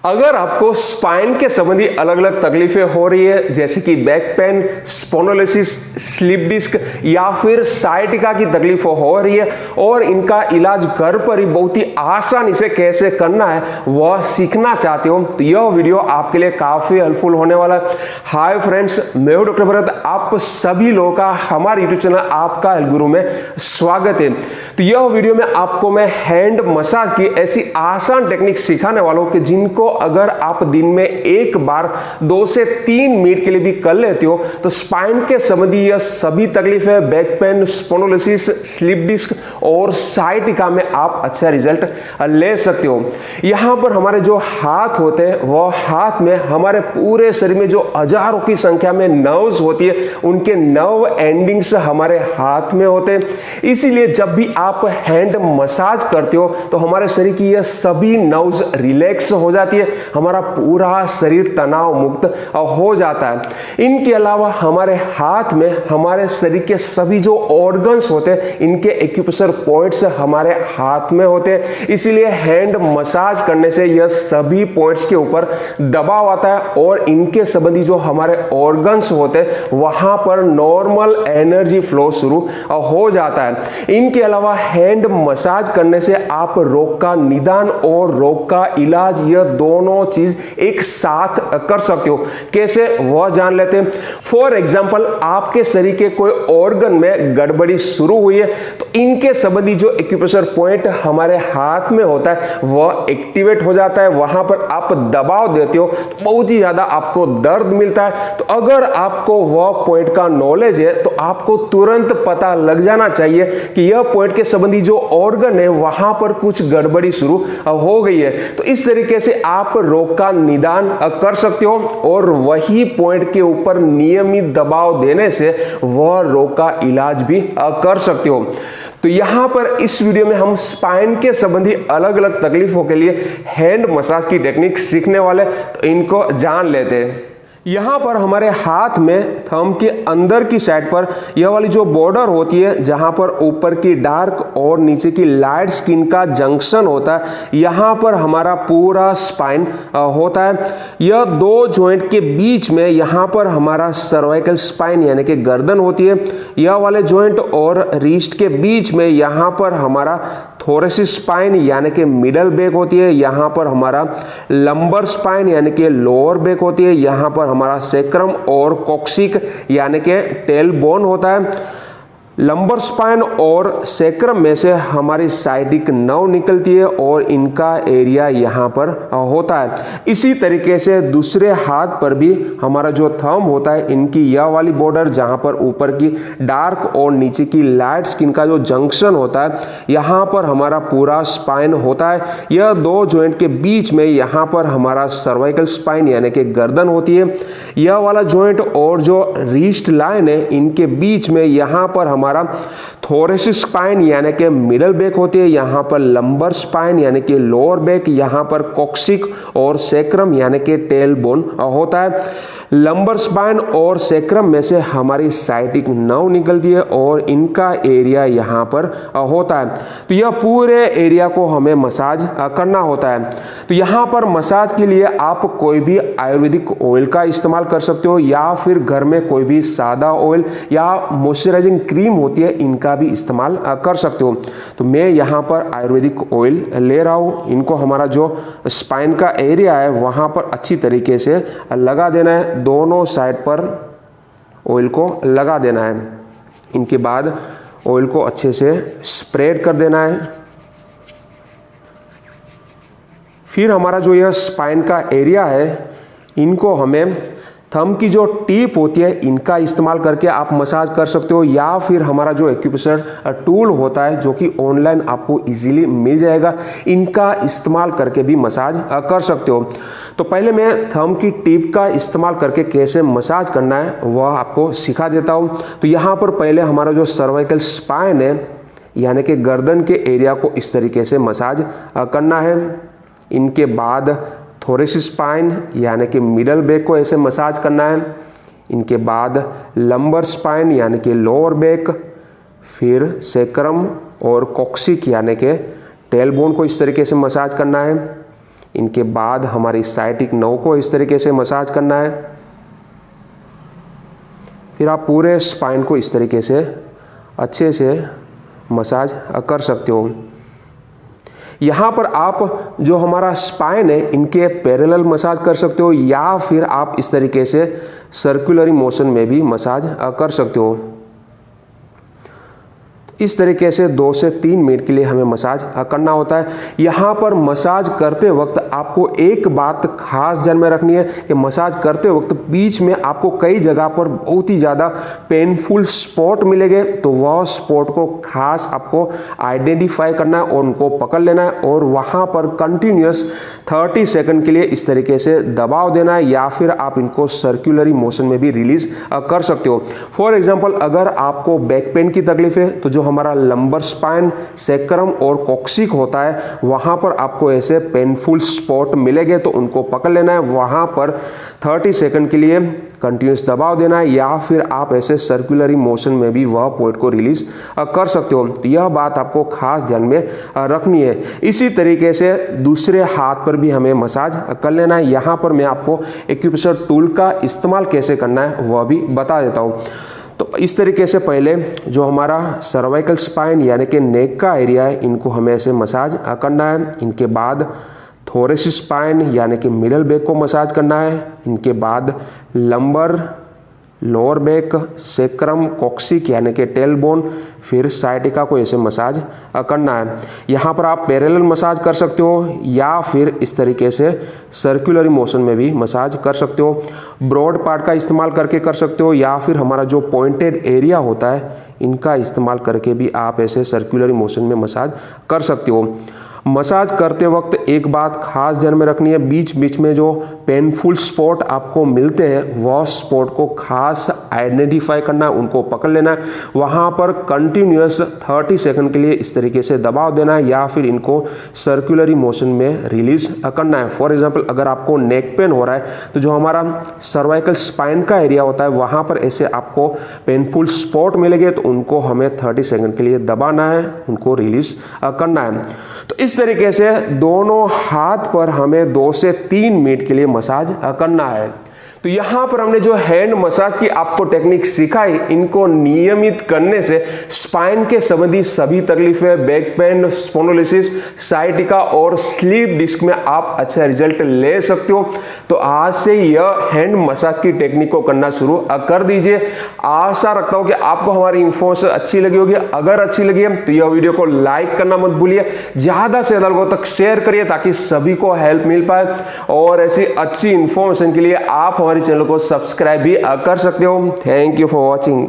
अगर आपको स्पाइन के संबंधी अलग अलग तकलीफें हो रही है, जैसे कि बैक पेन, स्पोनोलिसिस, स्लिप डिस्क या फिर साइटिका की तकलीफ हो रही है और इनका इलाज घर पर ही बहुत ही आसानी से कैसे करना है वह सीखना चाहते हो तो यह वीडियो आपके लिए काफी हेल्पफुल होने वाला है। हाय फ्रेंड्स, मैं हूं डॉक्टर भरत, आप सभी लोगों का हमारे यूट्यूब चैनल आपका हेल्थ गुरु में स्वागत है। तो यह वीडियो में आपको मैं हैंड मसाज की ऐसी आसान टेक्निक सिखाने वाला हूं कि जिनको अगर आप दिन में एक बार 2 से 3 मिनट के लिए भी कर लेते हो तो स्पाइन के संबंधी यह सभी तकलीफें, बैक पेन, स्पोनोलिसिस, स्लिप डिस्क और साइटिका में आप अच्छा रिजल्ट ले सकते हो। यहां पर हमारे जो हाथ होते हैं वह हाथ में हमारे पूरे शरीर में जो हजारों की संख्या में नर्व्स होती है उनके नर्व एंडिंग्स हमारे हाथ में होते हैं। इसीलिए जब भी आप हैंड मसाज करते हो तो हमारे शरीर की यह सभी नर्व्स रिलैक्स हो जाती है, हमारा पूरा शरीर तनाव मुक्त हो जाता है। इनके अलावा हमारे हाथ में हमारे शरीर के सभी जो ऑर्गन्स होते हैं इनके एक्यूप्रेशर पॉइंट्स हमारे हाथ में होते हैं। इसीलिए हैंड मसाज करने से यह सभी पॉइंट्स के ऊपर दबाव आता है और इनके संबंधी जो हमारे ऑर्गन्स होते हैं वहां पर नॉर्मल एनर्जी फ्लो शुरू हो जाता है। इनके अलावा हैंड मसाज करने से आप रोग का निदान और रोग का इलाज यह दोनों चीज एक साथ कर सकते हो। कैसे वह जान लेते हैं। फॉर एग्जांपल, आपके शरीर के कोई ऑर्गन में गड़बड़ी शुरू हुई है तो इनके संबंधी जो एक्यूप्रेशर पॉइंट हमारे हाथ में होता है वह एक्टिवेट हो जाता है। वहां पर आप दबाव देते हो तो बहुत ही ज्यादा आपको दर्द मिलता है। तो अगर आपको वह पॉइंट का नॉलेज है तो आपको तुरंत पता लग जाना चाहिए कि यह पॉइंट के संबंधी जो ऑर्गन है वहां पर कुछ गड़बड़ी शुरू हो गई है। तो इस तरीके से आप रोग का निदान कर सकते हो और वही पॉइंट के ऊपर नियमित दबाव देने से वह रोग का इलाज भी कर सकते हो। तो यहां पर इस वीडियो में हम स्पाइन के संबंधी अलग अलग तकलीफों के लिए हैंड मसाज की टेक्निक सीखने वाले, तो इनको जान लेते हैं। यहां पर हमारे हाथ में थंब के अंदर की साइड पर यह वाली जो बॉर्डर होती है जहां पर ऊपर की डार्क और नीचे की लाइट स्किन का जंक्शन होता है, यहां पर हमारा पूरा स्पाइन होता है। यह 2 जॉइंट के बीच में यहां पर हमारा सर्वाइकल स्पाइन यानी कि गर्दन होती है। यह वाले जॉइंट और रिस्ट के बीच में यहां पर हमारा थोरेसिक स्पाइन यानी कि मिडल बैक होती है। यहां पर हमारा लंबर स्पाइन यानी कि लोअर बैक होती है। यहां पर हमारा सेक्रम और कॉक्सिक यानी कि टेल बोन होता है। लंबर स्पाइन और सेक्रम में से हमारी साइटिक नर्व निकलती है और इनका एरिया यहां पर होता है। इसी तरीके से दूसरे हाथ पर भी हमारा जो थंब होता है इनकी यह वाली बॉर्डर जहां पर ऊपर की डार्क और नीचे की लाइट स्किन का जो जंक्शन होता है यहां पर हमारा पूरा स्पाइन होता है। यह 2 जॉइंट के बीच में यहां पर हमारा सर्वाइकल स्पाइन यानी कि गर्दन होती है। यह वाला जॉइंट और जो रिस्ट लाइन है इनके बीच में यहां पर हमारा थोरेसिक स्पाइन यानी कि मिडल बैक होती है। यहां पर लंबर स्पाइन यानी कि लोअर बैक, यहां पर कॉक्सिक और सेक्रम यानी कि टेल बोन होता है। लंबर स्पाइन और सेक्रम में से हमारी साइटिक नर्व निकलती है और इनका एरिया यहां पर होता है। तो यह पूरे एरिया को हमें मसाज करना होता है। तो यहां पर मसाज के लिए आप कोई भी आयुर्वेदिक ऑयल का इस्तेमाल कर सकते हो या फिर घर में कोई भी सादा ऑयल या मॉइस्चराइजिंग क्रीम होती है इनका भी इस्तेमाल कर सकते हो। तो मैं यहाँ पर आयुर्वेदिक ऑयल ले रहा हूँ। इनको हमारा जो स्पाइन का एरिया है वहाँ पर अच्छी तरीके से लगा देना है। दोनों साइड पर ऑयल को लगा देना है। इनके बाद ऑयल को अच्छे से स्प्रेड कर देना है। फिर हमारा जो यह स्पाइन का एरिया है इनको हमें थंब की जो टिप होती है इनका इस्तेमाल करके आप मसाज कर सकते हो या फिर हमारा जो एक्यूप्रेशर टूल होता है जो कि ऑनलाइन आपको इजीली मिल जाएगा, इनका इस्तेमाल करके भी मसाज कर सकते हो। तो पहले मैं थंब की टिप का इस्तेमाल करके कैसे मसाज करना है वह आपको सिखा देता हूँ। तो यहाँ पर पहले हमारा जो सर्वाइकल स्पाइन है यानी कि गर्दन के एरिया को इस तरीके से मसाज करना है। इनके बाद थोरेसिक स्पाइन यानी कि मिडल बैक को ऐसे मसाज करना है। इनके बाद लंबर स्पाइन यानी कि लोअर बैक, फिर सेक्रम और कॉक्सिक यानी कि टेल बोन को इस तरीके से मसाज करना है। इनके बाद हमारी साइटिक नर्व को इस तरीके से मसाज करना है। फिर आप पूरे स्पाइन को इस तरीके से अच्छे से मसाज कर सकते हो। यहाँ पर आप जो हमारा स्पाइन है इनके पैरेलल मसाज कर सकते हो या फिर आप इस तरीके से सर्कुलरी मोशन में भी मसाज कर सकते हो। इस तरीके से 2 से 3 मिनट के लिए हमें मसाज करना होता है। यहाँ पर मसाज करते वक्त आपको एक बात खास ध्यान में रखनी है कि मसाज करते वक्त बीच में आपको कई जगह पर बहुत ही ज़्यादा पेनफुल स्पॉट मिलेंगे, तो वह स्पॉट को खास आपको आइडेंटिफाई करना है और उनको पकड़ लेना है और वहाँ पर कंटिन्यूस 30 सेकंड के लिए इस तरीके से दबाव देना है या फिर आप इनको सर्कुलरी मोशन में भी रिलीज कर सकते हो। फॉर एग्जाम्पल, अगर आपको बैक पेन की तकलीफ है तो जो हमारा लंबर स्पाइन, सैक्रम और कॉक्सिक होता है वहां पर आपको ऐसे पेनफुल स्पॉट मिलेंगे, तो उनको पकड़ लेना है, वहां पर 30 सेकंड के लिए कंटिन्यूस दबाव देना है या फिर आप ऐसे सर्कुलरी मोशन में भी वह पॉइंट को रिलीज कर सकते हो। तो यह बात आपको खास ध्यान में रखनी है। इसी तरीके से दूसरे हाथ पर भी हमें मसाज कर लेना है। यहां पर मैं आपको एक्यूप्रेशर टूल का इस्तेमाल कैसे करना है वह भी बता देता हूं। तो इस तरीके से पहले जो हमारा सर्वाइकल स्पाइन यानी कि नेक का एरिया है इनको हमें ऐसे मसाज करना है। इनके बाद थोरेसिक स्पाइन यानी कि मिडल बैक को मसाज करना है। इनके बाद lumbar, lower back, sacrum, coccyx यानी कि टेल बोन, फिर साइटिका को ऐसे मसाज करना है। यहाँ पर आप पैरेलल मसाज कर सकते हो या फिर इस तरीके से सर्कुलरी मोशन में भी मसाज कर सकते हो। ब्रॉड पार्ट का इस्तेमाल करके कर सकते हो या फिर हमारा जो पॉइंटेड एरिया होता है इनका इस्तेमाल करके भी आप ऐसे सर्कुलरी मोशन में मसाज कर सकते हो। मसाज करते वक्त एक बात खास ध्यान में रखनी है, बीच बीच में जो पेनफुल स्पॉट आपको मिलते हैं वह स्पॉट को खास आइडेंटिफाई करना है, उनको पकड़ लेना है, वहाँ पर कंटिन्यूस 30 सेकंड के लिए इस तरीके से दबाव देना है या फिर इनको सर्कुलरी मोशन में रिलीज करना है। फॉर एग्जाम्पल, अगर आपको नेक पेन हो रहा है तो जो हमारा सर्वाइकल स्पाइन का एरिया होता है वहाँ पर ऐसे आपको पेनफुल स्पॉट मिलेंगे, तो उनको हमें 30 सेकंड के लिए दबाना है, उनको रिलीज करना है। तो इस तरीके से दोनों हाथ पर हमें 2 से 3 मिनट के लिए मसाज करना है। तो यहां पर हमने जो हैंड मसाज की आपको टेक्निक सिखाई, इनको नियमित करने से स्पाइन के संबंधी सभी तकलीफें, बैक पेन, स्पोंडिलोलिसिस, साइटिका और स्लीप डिस्क में आप अच्छा रिजल्ट ले सकते हो। तो आज से यह हैंड मसाज की टेक्निक को करना शुरू कर दीजिए। आशा रखता हूं कि आपको हमारी इंफॉर्मेशन अच्छी लगी होगी। अगर अच्छी लगी है तो यह वीडियो को लाइक करना मत भूलिए, ज्यादा से ज्यादा लोगों तक शेयर करिए ताकि सभी को हेल्प मिल पाए। और ऐसी अच्छी इंफॉर्मेशन के लिए आप हमारे चैनल को सब्सक्राइब भी कर सकते हो। Thank you for watching.